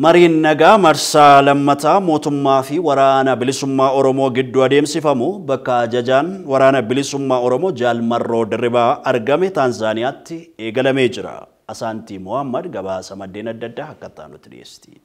Mariin nagaa marsaa lammataa mootummaa fi waraana bilisummaa Oromoo gidduu adeemsifamu bakka ajajaan waraana bilisummaa Oromoo Jaalmarroo Dirribaa argame Taanzaaniyaatti eegalamee jira. Asaantii Mohammad gabaasa maddeen adda addaa akka nutti dhiyeesti.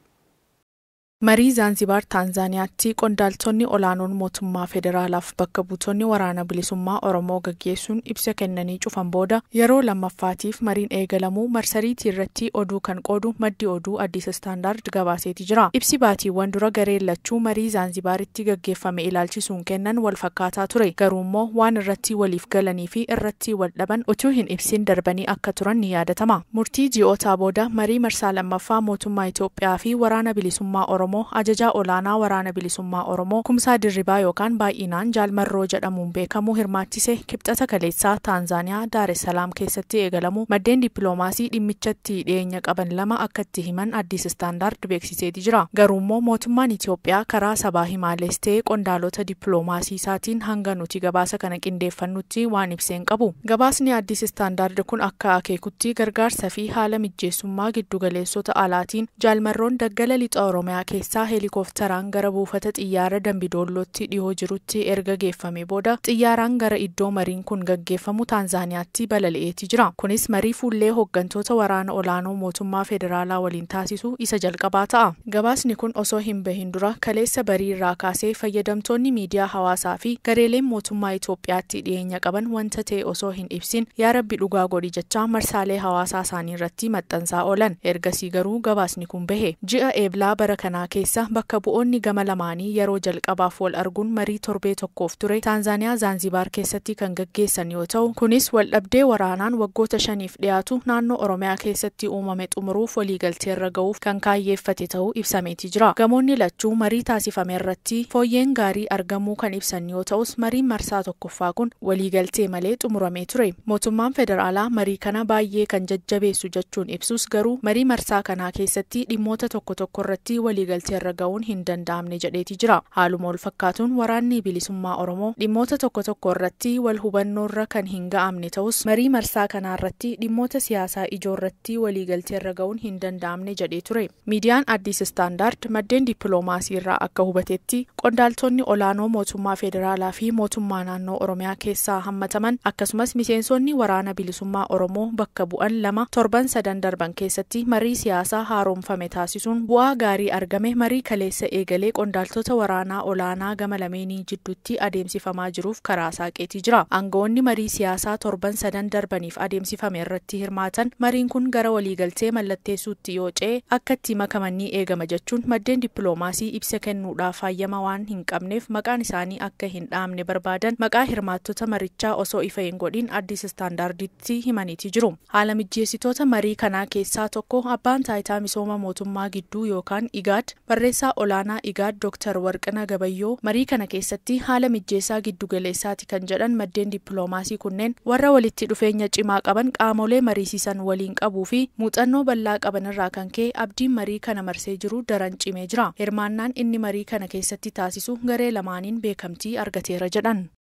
Marii Zanzibar Taanzaaniyaatti qondaaltonni olaanoon mootummaa federaalaaf bakka buutonni waraana bilisummaa Oromoo gaggeessuun ibsa kennanii cufan booda yeroo lammaffaatiif mariin eegalamuu marsariitii irratti oduu kan qoodu maddi oduu Addis Standard gabaaseeti jira. Ibsi baatiiwwan dura gareen lachuu marii Zanzibaritti gaggeeffame ilaalchisuun kennan wal fakkaataa ture. Garuummoo waan irratti waliif galanii fi irratti wal dhaban utuu hin ibsin darbanii akka turan ni yaadatama. Murtii ji'ootaa booda marii marsaa lammaffaa mootummaa Itoophiyaa fi waraana bilisummaa Oromoo ajajaa olaanaa waraana bilisummaa Oromoo Kumsaa Dirribaa yookaan baay'inaan Jaalmarroo jedhamuun beekamu hirmaachise kibxata kaleessaa Taanzaaniyaa Daar es Salaam keessatti eegalamu maddeen dippiloomaasii dhimmichatti dhiyeenya qaban lama akka itti himan Addis Standard beeksiseeti jira. Garuummoo mootummaan Itoophiyaa karaa sabaa himaalees ta'ee qondaalota dippiloomaasii isaatiin hanga nuti gabaasa kana qindeeffannutti waan ibseen qabu. Gabaasni Addis Standard kun akka akeekutti gargaarsa fi haala mijjeessummaa giddugaleessota alaatiin Jaalmarroon daggala lixa Oromiyaa keessaa helikoophteraan gara buufata xiyyaara Dambidollootti dhiyoo jirutti erga geeffame booda xiyyaaraan gara iddoo mariin kun gaggeeffamu Taanzaaniyaatti balali'eeti jira. Kunis marii fuullee hooggantoota waraana olaanoo mootummaa federaalaa waliin taasisu isa jalqabaa ta'a. Gabaasni kun osoo hin bahin dura kaleessa barii irraa kaasee fayyadamtoonni miidiyaa hawaasaa fi gareeleen mootummaa Itoophiyaatti dhiyeenya qaban wanta ta'e osoo hin ibsin yaa rabbi dhugaa godhi jechaa marsaalee hawaasaa isaanii irratti maxxansaa oolan. Ergasii garuu gabaasni kun bahe. Ji'a eeblaa bara kanaa keessa bakka bu'oonni gama lamaanii yeroo jalqabaaf wal arguun marii torbee tokkoof ture Taanzaaniyaa Zanzibar keessatti kan gaggeessan yoo ta'u kunis waldhabdee waraanaan waggoota 5f dhiyaatu naannoo Oromiyaa keessatti uumame xumuruuf waliigaltee irra ga'uuf kan kaayyeeffate ta'uu ibsameeti jira. Gamoonni lachuu marii taasifame irratti fooyyeen gaarii argamuu kan ibsan yoo ta'us mariin marsaa tokkoffaa kun waliigaltee malee xumuramee ture. Mootummaan federaalaa marii kana baay'ee kan jajjabeessu jechuun ibsus garuu marii marsaa kanaa keessatti dhimmoota tokko irratti waliigaltee irra ga'uun hin danda'amne jedheeti jira. Haaluma wal fakkaatuun waraanni bilisummaa Oromoo dhimmoota tokko irratti wal hubannoorra kan hin ga'amne ta'us marii marsaa kanaa irratti dhimmoota siyaasaa ijoo irratti waliigaltee irra ga'uun hin danda'amne jedhee ture. Miidiyaan Addis Standard maddeen dippiloomaasii irraa akka hubatetti qondaaltonni olaanoo mootummaa federaalaa fi mootummaa naannoo Oromiyaa keessaa hammataman akkasumas miseensonni waraana bilisummaa Oromoo bakka bu'an lama torban 3 darban keessatti marii siyaasaa haaromfame taasisuun bu'aa gaarii argame marii kaleessa eegalee qondaaltota waraanaa olaanaa gama lameenii jidduutti adeemsifamaa jiruuf karaa saaqeetii jira. Aangawoonni marii siyaasaa torban 3 darbaniif adeemsifame irratti hirmaatan mariin kun gara waliigaltee mallatteessuutti yoo ce'e akka itti makamanii eegama jechuun maddeen dippiloomaasii ibsa kennuudhaaf hayyama waan hin qabneef maqaan isaanii akka hin dhaamne barbaadan maqaa hirmaattota marichaa osoo ifa hin godhin Addis Standarditti himaniiti jiru. Haala mijjeessitoota marii kanaa keessaa tokko abbaan taayitaa misooma mootummaa gidduu yookaan IGAD barreessaa olaanaa IGAD Dr. Warqina Gabayyoo marii kana keessatti haala mijjeessaa giddugaleessaati kan jedhan maddeen dippiloomaasii kunneen warra walitti dhufeenya cimaa qaban qaamolee mariisisan waliin qabuu fi muuxannoo bal'aa qaban irraa kan ka'e abdiin marii kana marsee jiru daran cimee jira. Hirmaannaan inni marii kana keessatti taasisu garee lamaaniin beekamtii argateera jedhan.